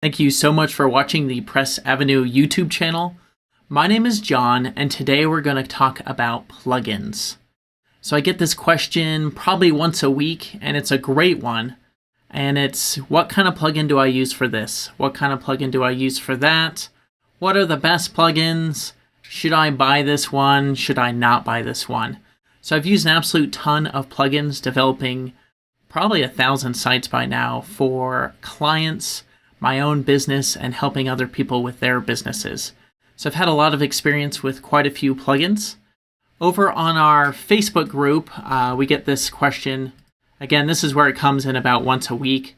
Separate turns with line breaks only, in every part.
Thank you so much for watching the Press Avenue YouTube channel. My name is John, and today we're going to talk about plugins. So I get this question probably once a week, and it's a great one. And it's, what kind of plugin do I use for this? What kind of plugin do I use for that? What are the best plugins? Should I buy this one? Should I not buy this one? So I've used an absolute ton of plugins, developing probably 1,000 sites by now for clients, my own business, and helping other people with their businesses. So I've had a lot of experience with quite a few plugins. Over on our Facebook group, we get this question. Again, this is where it comes in about once a week.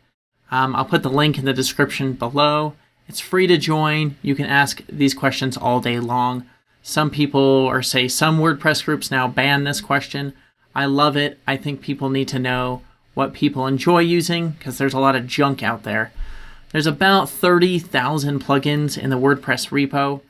I'll put the link in the description below. It's free to join. You can ask these questions all day long. Some people, or say some WordPress groups now ban this question. I love it. I think people need to know what people enjoy using because there's a lot of junk out there. There's about 30,000 plugins in the WordPress repo.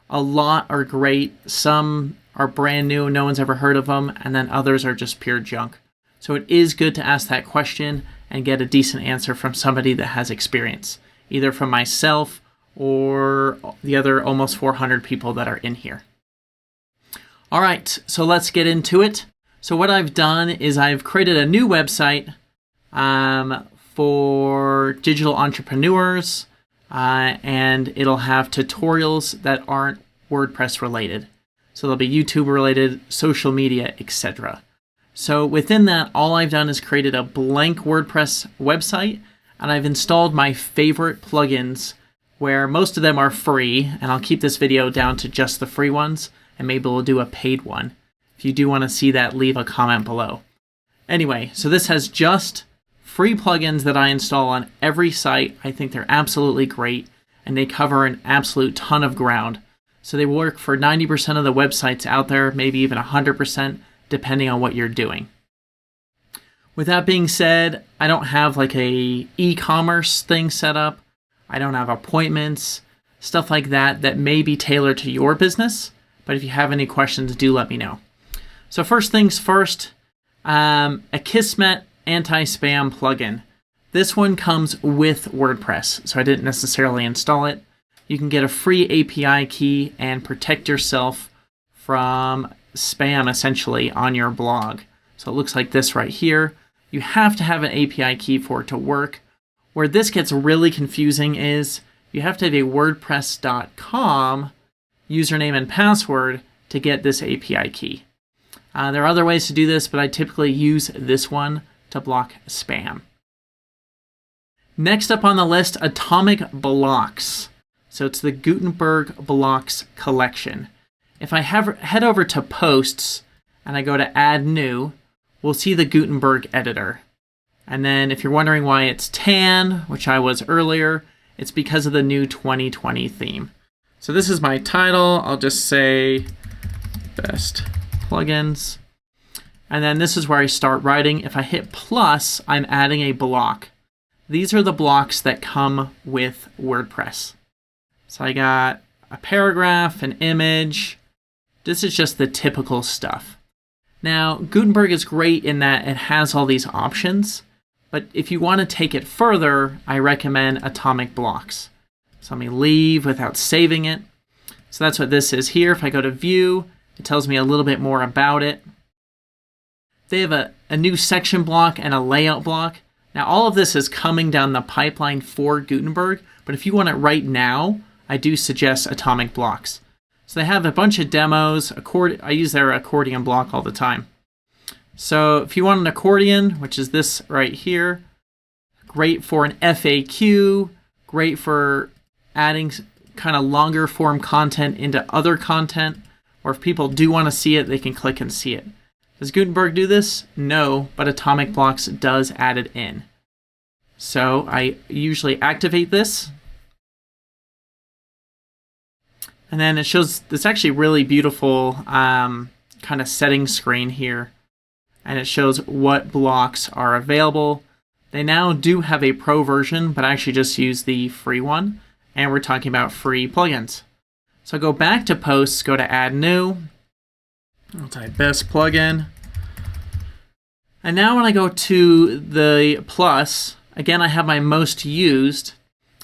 A lot are great. Some are brand new, no one's ever heard of them, and then others are just pure junk. So it is good to ask that question and get a decent answer from somebody that has experience, either from myself or the other almost 400 people that are in here. All right, so let's get into it. So what I've done is I've created a new website for digital entrepreneurs, and it'll have tutorials that aren't WordPress related. So they'll be YouTube related, social media, etc. So within that, all I've done is created a blank WordPress website, and I've installed my favorite plugins, where most of them are free, and I'll keep this video down to just the free ones, and maybe we'll do a paid one. If you do want to see that, leave a comment below. Anyway, so this has just free plugins that I install on every site. I think they're absolutely great, and they cover an absolute ton of ground. So they work for 90% of the websites out there, maybe even 100%, depending on what you're doing. With that being said, I don't have like a e-commerce thing set up. I don't have appointments, stuff like that may be tailored to your business. But if you have any questions, do let me know. So first things first, Akismet anti-spam plugin. This one comes with WordPress, so I didn't necessarily install it. You can get a free API key and protect yourself from spam essentially on your blog. So it looks like this right here. You have to have an API key for it to work. Where this gets really confusing is you have to have a WordPress.com username and password to get this API key. There are other ways to do this, but I typically use this one to block spam. Next up on the list, Atomic Blocks. So it's the Gutenberg Blocks collection. If I head over to Posts and I go to Add New, we'll see the Gutenberg editor. And then if you're wondering why it's tan, which I was earlier, it's because of the new 2020 theme. So this is my title. I'll just say best plugins. And then this is where I start writing. If I hit plus, I'm adding a block. These are the blocks that come with WordPress. So I got a paragraph, an image. This is just the typical stuff. Now, Gutenberg is great in that it has all these options. But if you want to take it further, I recommend Atomic Blocks. So let me leave without saving it. So that's what this is here. If I go to View, it tells me a little bit more about it. They have a new section block and a layout block. Now all of this is coming down the pipeline for Gutenberg, but if you want it right now, I do suggest Atomic Blocks. So they have a bunch of demos. I use their accordion block all the time. So if you want an accordion, which is this right here, great for an FAQ, great for adding kind of longer form content into other content, or if people do want to see it, they can click and see it. Does Gutenberg do this? No, but Atomic Blocks does add it in. So I usually activate this. And then it shows this actually really beautiful kind of settings screen here. And it shows what blocks are available. They now do have a pro version, but I actually just use the free one. And we're talking about free plugins. So go back to Posts, go to Add New. I'll type best plugin. And now when I go to the plus, again, I have my most used.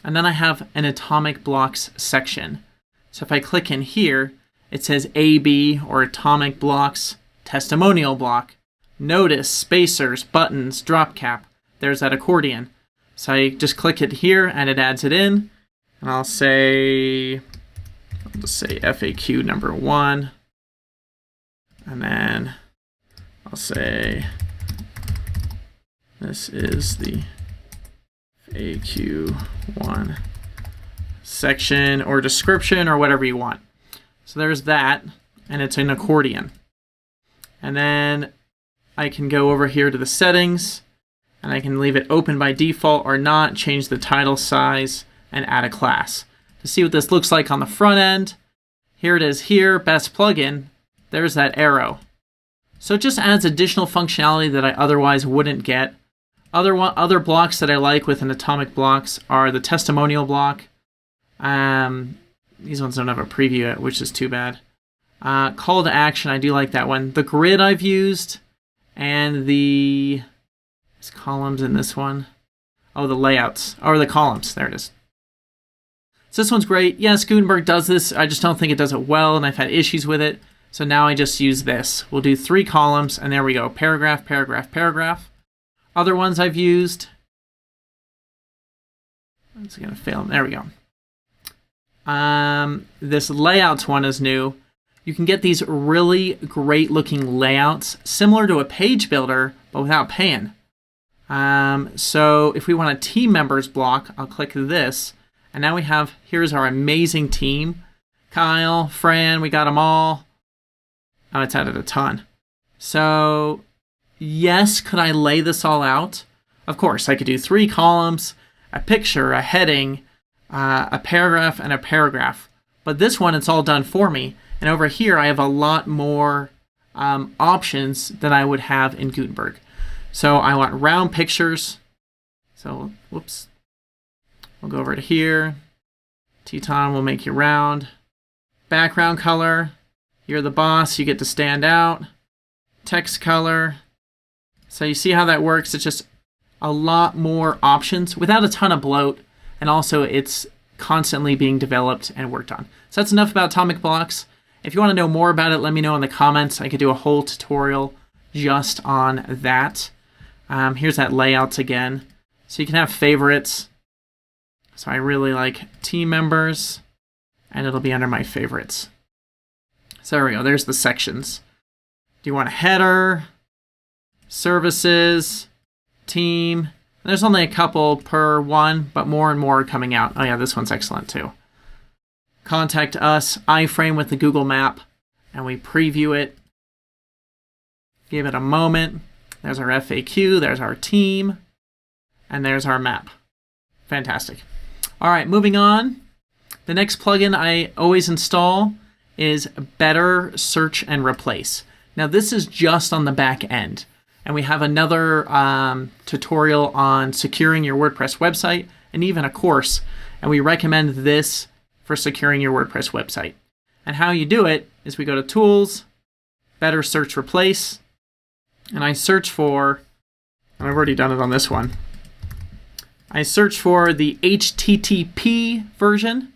And then I have an atomic blocks section. So if I click in here, it says AB or atomic blocks, testimonial block, notice, spacers, buttons, drop cap. There's that accordion. So I just click it here and it adds it in. And I'll just say FAQ number 1. And then I'll say this is the FAQ1 section or description or whatever you want. So there's that, and it's an accordion. And then I can go over here to the settings, and I can leave it open by default or not, change the title size, and add a class. To see what this looks like on the front end, here it is here, best plugin. There's that arrow. So it just adds additional functionality that I otherwise wouldn't get. Other blocks that I like with an atomic blocks are the testimonial block. These ones don't have a preview yet, which is too bad. Call to action, I do like that one. The grid I've used, and there's columns in this one. Oh, the layouts, or the columns, there it is. So this one's great. Yes, Gutenberg does this, I just don't think it does it well, and I've had issues with it. So now I just use this. We'll do 3 columns, and there we go. Paragraph, paragraph, paragraph. Other ones I've used. It's going to fail. There we go. This layouts one is new. You can get these really great looking layouts, similar to a page builder, but without paying. So if we want a team members block, I'll click this. And now we have, here's our amazing team. Kyle, Fran, we got them all. Oh, it's added a ton. So yes, could I lay this all out? Of course, I could do 3 columns, a picture, a heading, a paragraph, and a paragraph. But this one, it's all done for me. And over here, I have a lot more options than I would have in Gutenberg. So I want round pictures. So, whoops. We'll go over to here. Teton will make you round. Background color. You're the boss, you get to stand out. Text color. So you see how that works? It's just a lot more options without a ton of bloat. And also it's constantly being developed and worked on. So that's enough about atomic blocks. If you want to know more about it, let me know in the comments. I could do a whole tutorial just on that. Here's that layouts again. So you can have favorites. So I really like team members, and it'll be under my favorites. So there we go. There's the sections. Do you want a header, services, team? And there's only a couple per one, but more and more are coming out. Oh yeah, this one's excellent too. Contact us, iframe with the Google map, and we preview it. Give it a moment. There's our FAQ, there's our team, and there's our map. Fantastic. All right, moving on. The next plugin I always install is Better Search and Replace. Now this is just on the back end, and we have another tutorial on securing your WordPress website and even a course, and we recommend this for securing your WordPress website. And how you do it is we go to Tools, Better Search Replace, and I search for, and I've already done it on this one, I search for the HTTP version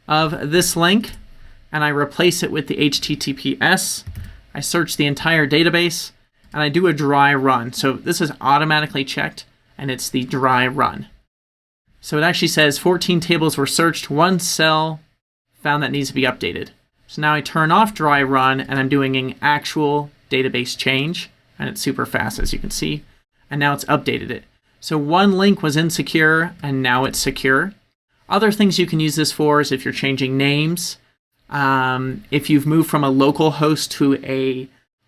of this link, and I replace it with the HTTPS. I search the entire database, and I do a dry run. So this is automatically checked, and it's the dry run. So it actually says 14 tables were searched, 1 cell found that needs to be updated. So now I turn off dry run, and I'm doing an actual database change, and it's super fast, as you can see. And now it's updated it. So one link was insecure, and now it's secure. Other things you can use this for is if you're changing names, if you've moved from a local host to a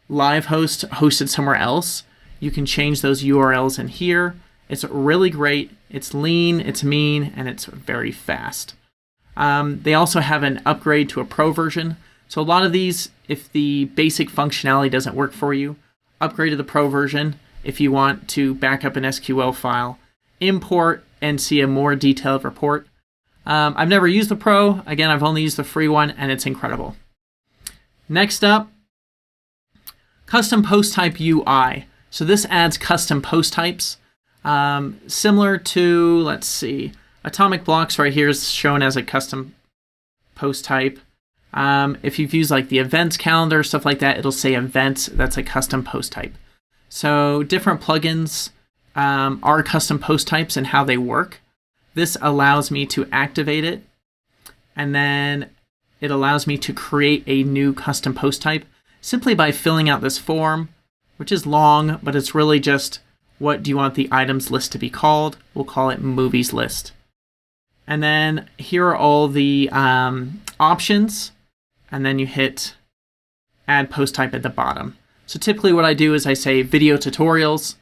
live host hosted somewhere else, you can change those URLs in here. It's really great. It's lean, it's mean, and it's very fast. They also have an upgrade to a pro version. So a lot of these, if the basic functionality doesn't work for you, upgrade to the pro version if you want to back up an SQL file, import, and see a more detailed report. I've never used the Pro. Again, I've only used the free one, and it's incredible. Next up, custom post type UI. So this adds custom post types. Similar to, let's see, Atomic blocks right here is shown as a custom post type. If you've used like the events calendar, stuff like that, it'll say events. That's a custom post type. So different plugins are custom post types and how they work. This allows me to activate it, and then it allows me to create a new custom post type simply by filling out this form, which is long, but it's really just what do you want the items list to be called. We'll call it movies list. And then here are all the options, and then you hit add post type at the bottom. So typically what I do is I say video tutorials,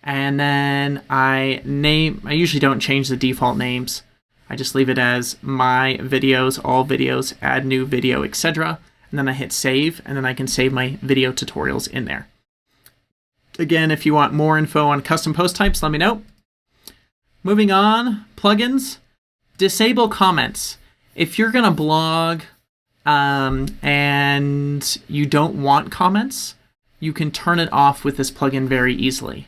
and then I usually don't change the default names. I just leave it as my videos, all videos, add new video, etc. And then I hit save, and then I can save my video tutorials in there. Again, if you want more info on custom post types, let me know. Moving on, plugins. Disable comments. If you're going to blog and you don't want comments, you can turn it off with this plugin very easily.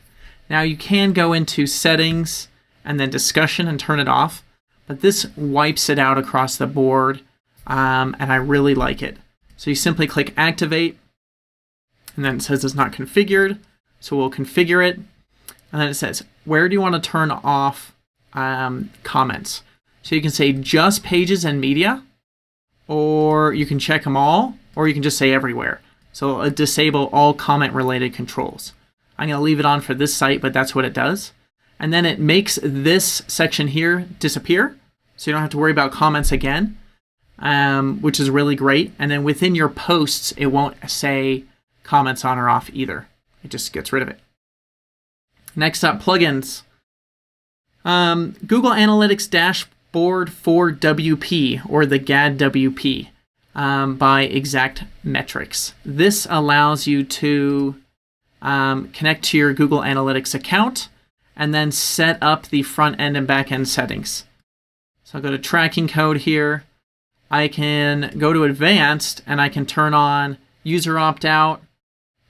Now you can go into settings and then discussion and turn it off, but this wipes it out across the board, and I really like it. So you simply click activate, and then it says it's not configured, so we'll configure it, and then it says, where do you want to turn off comments? So you can say just pages and media, or you can check them all, or you can just say everywhere. So disable all comment related controls. I'm going to leave it on for this site, but that's what it does. And then it makes this section here disappear, so you don't have to worry about comments again, which is really great. And then within your posts, it won't say comments on or off either. It just gets rid of it. Next up, plugins. Google Analytics Dashboard for WP, or the GADWP, by Exact Metrics. This allows you to connect to your Google Analytics account and then set up the front end and back end settings. So I'll go to tracking code here. I can go to advanced and I can turn on user opt-out,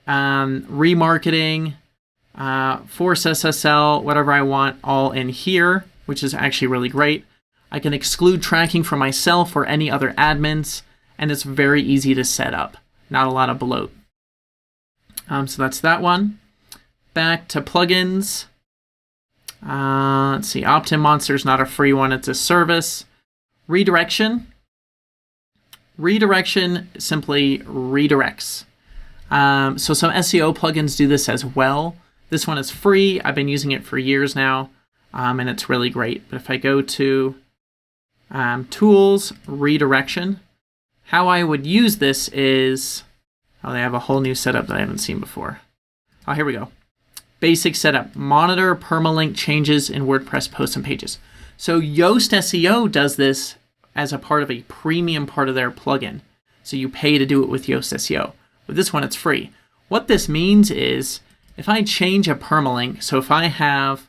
remarketing, force SSL, whatever I want, all in here, which is actually really great. I can exclude tracking for myself or any other admins, and it's very easy to set up. Not a lot of bloat. So that's that one. Back to plugins. Let's see, Opt-in Monster is not a free one, it's a service. Redirection. Redirection simply redirects. So some SEO plugins do this as well. This one is free. I've been using it for years now, and it's really great. But if I go to Tools, Redirection, how I would use this is, oh, they have a whole new setup that I haven't seen before. Oh, here we go. Basic setup, monitor permalink changes in WordPress posts and pages. So Yoast SEO does this as a part of a premium part of their plugin. So you pay to do it with Yoast SEO. With this one, it's free. What this means is if I change a permalink, so if I have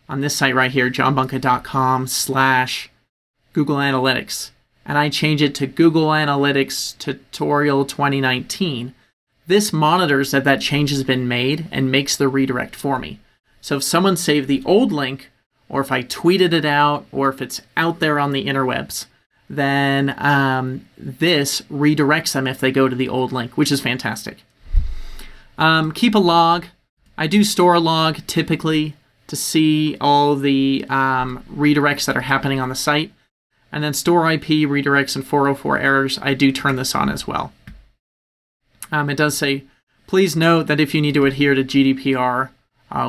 on this site right here, johnbunker.com/Google Analytics, and I change it to Google Analytics Tutorial 2019, this monitors that that change has been made and makes the redirect for me. So if someone saved the old link, or if I tweeted it out, or if it's out there on the interwebs, then this redirects them if they go to the old link, which is fantastic. Keep a log. I do store a log typically to see all the redirects that are happening on the site. And then store IP, redirects, and 404 errors. I do turn this on as well. It does say, please note that if you need to adhere to GDPR,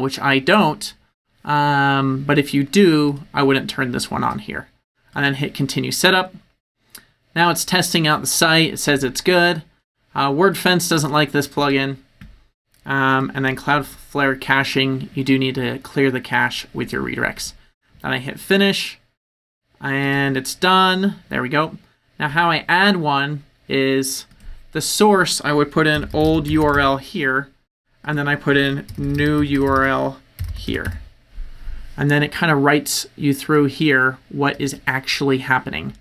which I don't, but if you do, I wouldn't turn this one on here. And then hit continue setup. Now it's testing out the site. It says it's good. WordFence doesn't like this plugin. And then Cloudflare caching, you do need to clear the cache with your redirects. Then I hit finish, and it's done. There we go. Now how I add one is the source, I would put in old URL here, and then I put in new URL here. And then it kind of writes you through here what is actually happening.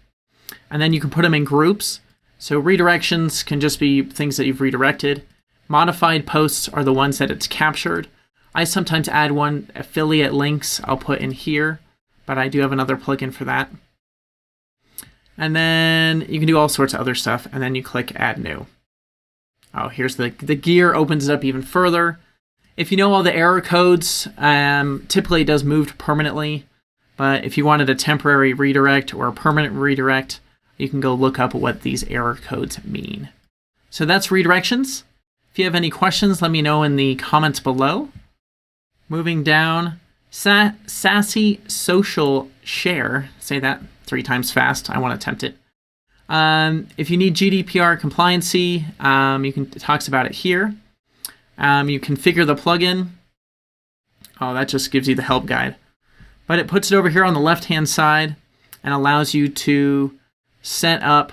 And then you can put them in groups. So redirections can just be things that you've redirected. Modified posts are the ones that it's captured. I sometimes add one affiliate links I'll put in here. but I do have another plugin for that. And then you can do all sorts of other stuff, and then you click Add New. Oh, here's the gear, opens it up even further. If you know all the error codes, typically it does move permanently, but if you wanted a temporary redirect or a permanent redirect, you can go look up what these error codes mean. So that's redirections. If you have any questions, let me know in the comments below. Moving down, Sassy Social Share. Say that 3 times fast. I want to attempt it. If you need GDPR compliancy, it talks about it here. You configure the plugin. Oh, that just gives you the help guide. But it puts it over here on the left-hand side and allows you to set up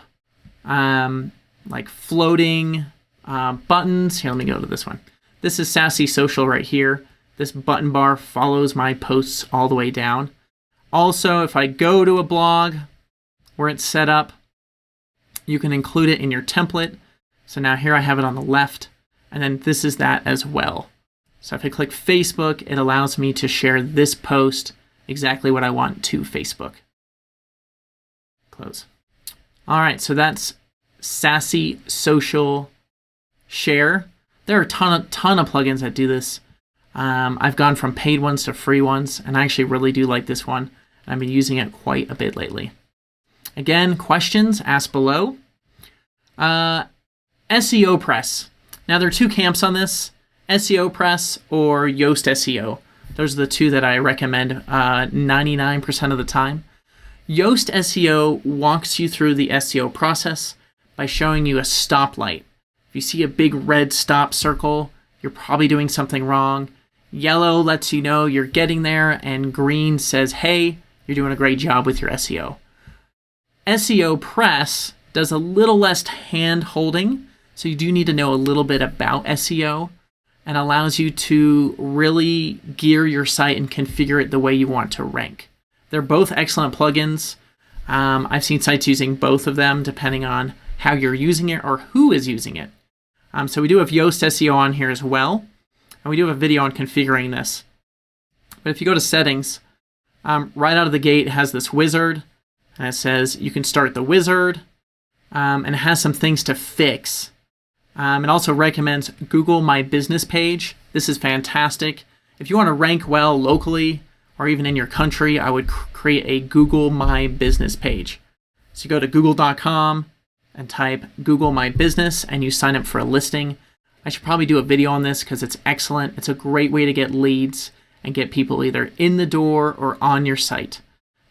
like floating buttons. Here, let me go to this one. This is Sassy Social right here. This button bar follows my posts all the way down. Also, if I go to a blog where it's set up, you can include it in your template. So now here I have it on the left, and then this is that as well. So if I click Facebook, it allows me to share this post, exactly what I want, to Facebook. Close. All right, so that's Sassy Social Share. There are a ton of plugins that do this. I've gone from paid ones to free ones, and I actually really do like this one. I've been using it quite a bit lately. Again, questions, ask below. SEOPress. Now, there are 2 camps on this, SEOPress or Yoast SEO. Those are the 2 that I recommend 99% of the time. Yoast SEO walks you through the SEO process by showing you a stoplight. If you see a big red stop circle, you're probably doing something wrong. Yellow lets you know you're getting there, and green says, hey, you're doing a great job with your SEO. SEOPress does a little less hand-holding, so you do need to know a little bit about SEO, and allows you to really gear your site and configure it the way you want to rank. They're both excellent plugins. I've seen sites using both of them depending on how you're using it or who is using it. So we do have Yoast SEO on here as well, and we do have a video on configuring this. But if you go to settings, right out of the gate it has this wizard, and it says you can start the wizard, and it has some things to fix. It also recommends Google My Business page. This is fantastic. If you want to rank well locally or even in your country, I would create a Google My Business page. So you go to google.com and type Google My Business, and you sign up for a listing. I should probably do a video on this because it's excellent. It's a great way to get leads and get people either in the door or on your site.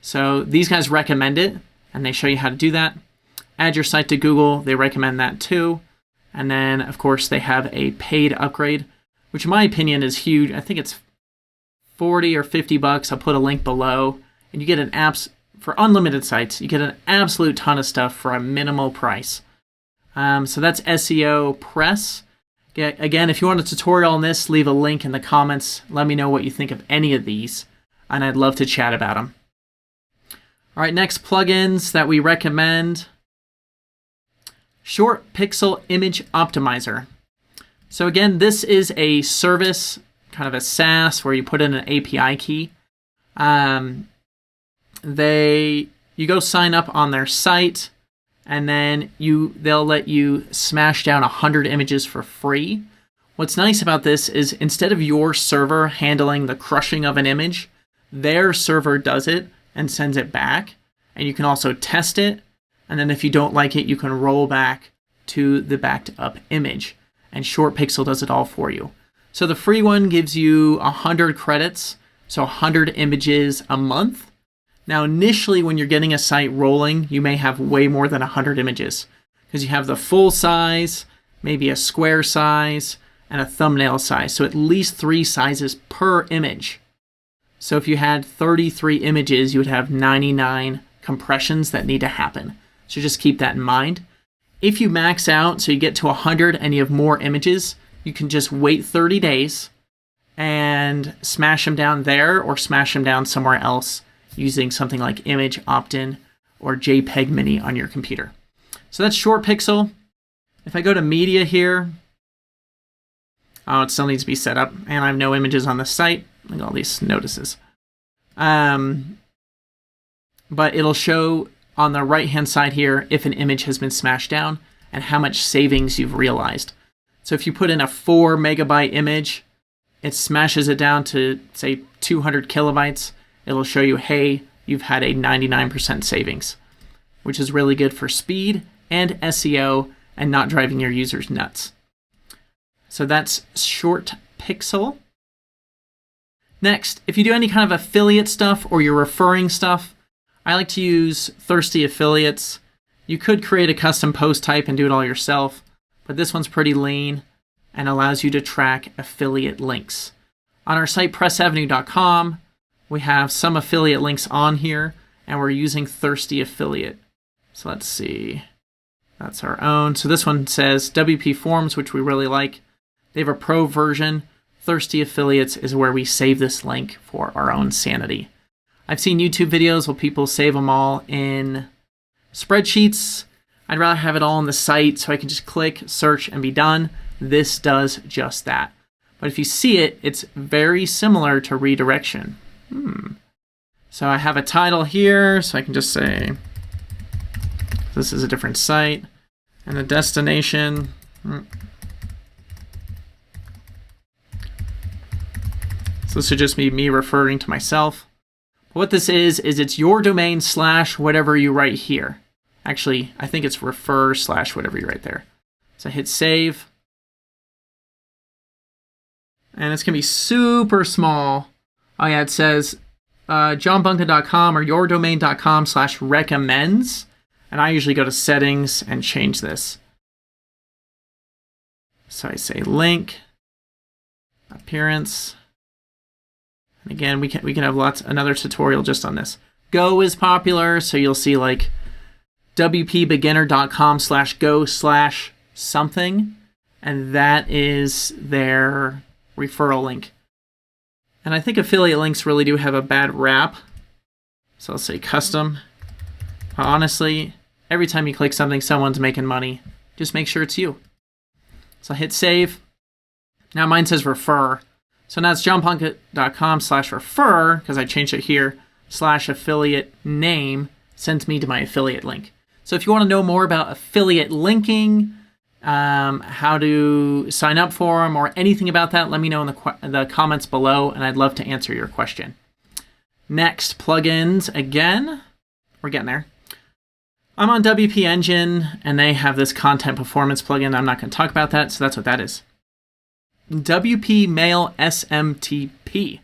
So these guys recommend it, and they show you how to do that. Add your site to Google. They recommend that too. And then, of course, they have a paid upgrade, which in my opinion is huge. I think it's 40 or 50 bucks. I'll put a link below. And you get an for unlimited sites, you get an absolute ton of stuff for a minimal price. So that's SEOPress. Again, if you want a tutorial on this, leave a link in the comments. Let me know what you think of any of these, and I'd love to chat about them. All right, next plugins that we recommend. Shortpixel Image Optimizer. So again, this is a service, kind of a SaaS, where you put in an API key. You go sign up on their site, and then they'll let you smash down 100 images for free. What's nice about this is instead of your server handling the crushing of an image, their server does it and sends it back. And you can also test it. And then if you don't like it, you can roll back to the backed up image. And Shortpixel does it all for you. So the free one gives you 100 credits, so 100 images a month. Now, initially, when you're getting a site rolling, you may have way more than 100 images because you have the full size, maybe a square size, and a thumbnail size. So at least 3 sizes per image. So if you had 33 images, you would have 99 compressions that need to happen. So just keep that in mind. If you max out, so you get to 100 and you have more images, you can just wait 30 days and smash them down there or smash them down somewhere else using something like Image Opt-in or JPEG Mini on your computer. So that's Shortpixel. If I go to media here, oh, it still needs to be set up, and I have no images on the site. Look at all these notices. but it'll show on the right-hand side here if an image has been smashed down and how much savings you've realized. So if you put in a 4 megabyte image, it smashes it down to, say, 200 kilobytes. It'll show you, hey, you've had a 99% savings, which is really good for speed and SEO and not driving your users nuts. So that's Shortpixel. Next, if you do any kind of affiliate stuff or you're referring stuff, I like to use Thirsty Affiliates. You could create a custom post type and do it all yourself, but this one's pretty lean and allows you to track affiliate links. On our site, pressavenue.com, we have some affiliate links on here, and we're using Thirsty Affiliate. So let's see. That's our own. So this one says WPForms, which we really like. They have a pro version. Thirsty Affiliates is where we save this link for our own sanity. I've seen YouTube videos where people save them all in spreadsheets. I'd rather have it all on the site so I can just click, search, and be done. This does just that. But if you see it, it's very similar to Redirection. So I have a title here, so I can just say, this is a different site, and a destination. So this would just be me referring to myself. But what this is it's your domain / whatever you write here. Actually, I think it's refer / whatever you write there. So hit save. And it's going to be super small. Oh yeah, it says johnbunca.com or yourdomain.com /recommends. And I usually go to settings and change this. So I say link, appearance. And again, we can have another tutorial just on this. Go is popular, so you'll see like wpbeginner.com /go / something, and that is their referral link. And I think affiliate links really do have a bad rap. So I'll say custom. Honestly, every time you click something, someone's making money. Just make sure it's you. So hit save. Now mine says refer. So now it's johnbunca.com /refer, because I changed it here, /affiliate name sends me to my affiliate link. So if you want to know more about affiliate linking, how to sign up for them, or anything about that, let me know in the comments below, and I'd love to answer your question. Next, plugins again. We're getting there. I'm on WP Engine, and they have this content performance plugin. I'm not going to talk about that, so that's what that is. WP Mail SMTP.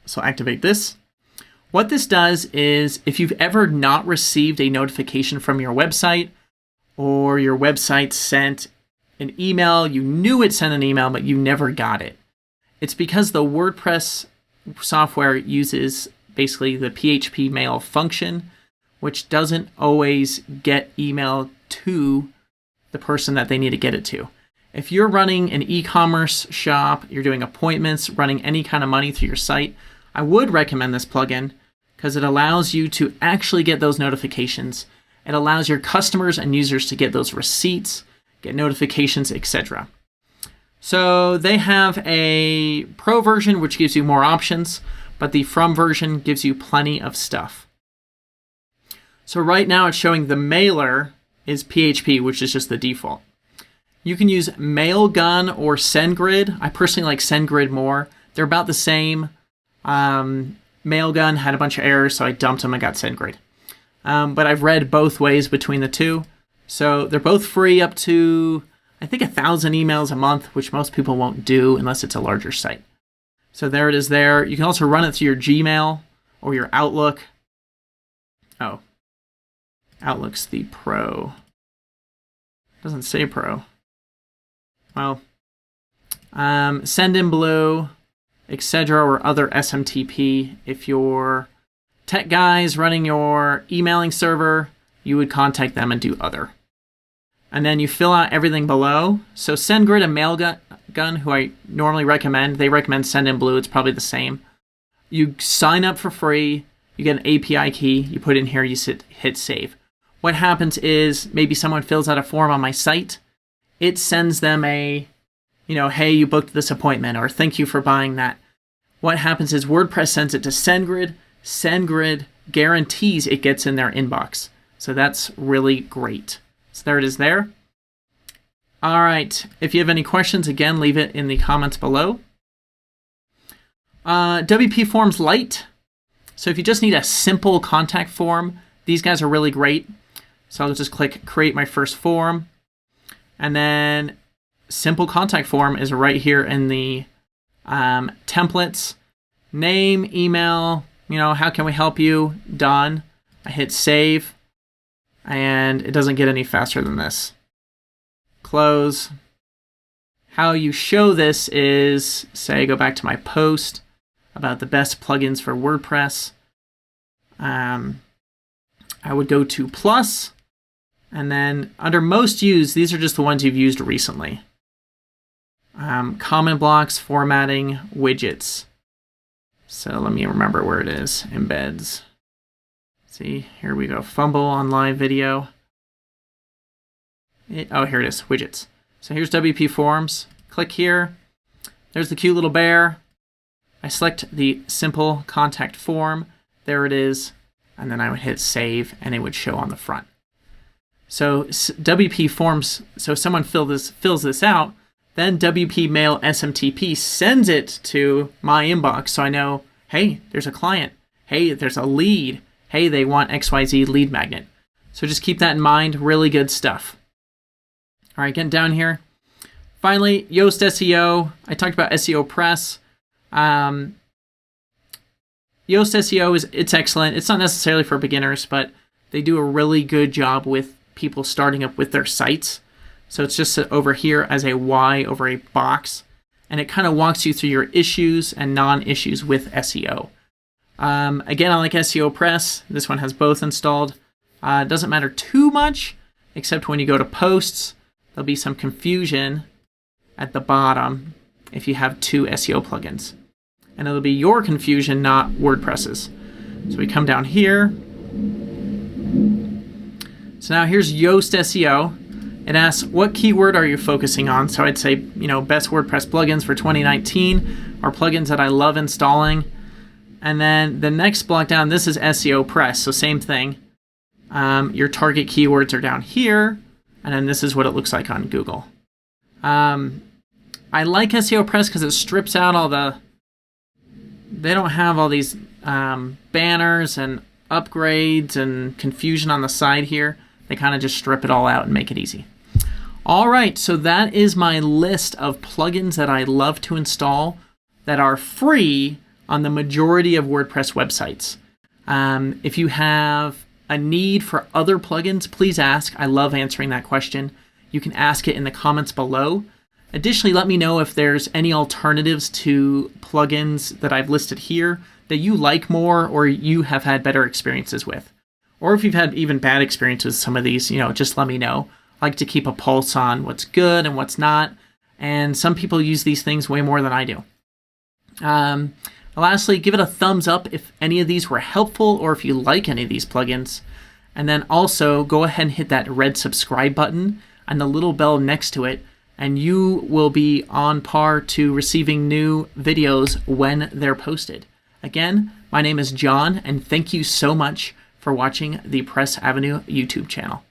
So activate this. What this does is, if you've ever not received a notification from your website, or your website sent an email, you knew it sent an email, but you never got it. It's because the WordPress software uses basically the PHP mail function, which doesn't always get email to the person that they need to get it to. If you're running an e-commerce shop, you're doing appointments, running any kind of money through your site, I would recommend this plugin because it allows you to actually get those notifications. It allows your customers and users to get those receipts, get notifications, etc. So they have a pro version, which gives you more options, but the from version gives you plenty of stuff. So right now it's showing the mailer is PHP, which is just the default. You can use Mailgun or SendGrid. I personally like SendGrid more. They're about the same. Mailgun had a bunch of errors, so I dumped them and got SendGrid. But I've read both ways between the two. So they're both free up to, I think, 1,000 emails a month, which most people won't do unless it's a larger site. So there it is there. You can also run it through your Gmail or your Outlook. Oh, Outlook's the pro. Doesn't say pro. Well, Sendinblue, etc., or other SMTP. If you're tech guys running your emailing server, you would contact them and do other. And then you fill out everything below. So SendGrid and Mailgun, who I normally recommend, they recommend Sendinblue. It's probably the same. You sign up for free. You get an API key. You put it in here. You hit save. What happens is maybe someone fills out a form on my site. It sends them a, hey, you booked this appointment, or thank you for buying that. What happens is WordPress sends it to SendGrid. SendGrid guarantees it gets in their inbox. So that's really great. So there it is there. All right. If you have any questions, again, leave it in the comments below. WPForms Lite. So if you just need a simple contact form, these guys are really great. So I'll just click create my first form. And then simple contact form is right here in the templates. Name, email, how can we help you? Done. I hit save. And it doesn't get any faster than this. Close. How you show this is, say, go back to my post about the best plugins for WordPress. I would go to plus, and then under most used, these are just the ones you've used recently. Comment blocks, formatting, widgets. So let me remember where it is. Embeds. See, here we go. Fumble on live video. Oh, here it is. Widgets. So here's WPForms. Click here. There's the cute little bear. I select the simple contact form. There it is. And then I would hit save, and it would show on the front. So WPForms, so someone fills this out, then WP Mail SMTP sends it to my inbox. So I know, hey, there's a client. Hey, there's a lead. Hey, they want XYZ lead magnet. So just keep that in mind. Really good stuff. All right, getting down here. Finally, Yoast SEO. I talked about SEOPress. Yoast SEO it's excellent. It's not necessarily for beginners, but they do a really good job with people starting up with their sites. So it's just over here as a Y over a box, and it kind of walks you through your issues and non-issues with SEO. Again, I like SEOPress. This one has both installed. It doesn't matter too much, except when you go to posts, there'll be some confusion at the bottom if you have two SEO plugins. And it'll be your confusion, not WordPress's. So we come down here. So now here's Yoast SEO. It asks, what keyword are you focusing on? So I'd say, best WordPress plugins for 2019 are plugins that I love installing. And then the next block down, this is SEOPress. So same thing. Your target keywords are down here. And then this is what it looks like on Google. I like SEOPress because it strips out all they don't have all these banners and upgrades and confusion on the side here. They kind of just strip it all out and make it easy. All right, so that is my list of plugins that I love to install that are free on the majority of WordPress websites. If you have a need for other plugins, please ask. I love answering that question. You can ask it in the comments below. Additionally, let me know if there's any alternatives to plugins that I've listed here that you like more or you have had better experiences with. Or if you've had even bad experiences with some of these, just let me know. I like to keep a pulse on what's good and what's not. And some people use these things way more than I do. Lastly, give it a thumbs up if any of these were helpful or if you like any of these plugins. And then also go ahead and hit that red subscribe button and the little bell next to it, and you will be on par to receiving new videos when they're posted. Again, my name is John, and thank you so much for watching the Press Avenue YouTube channel.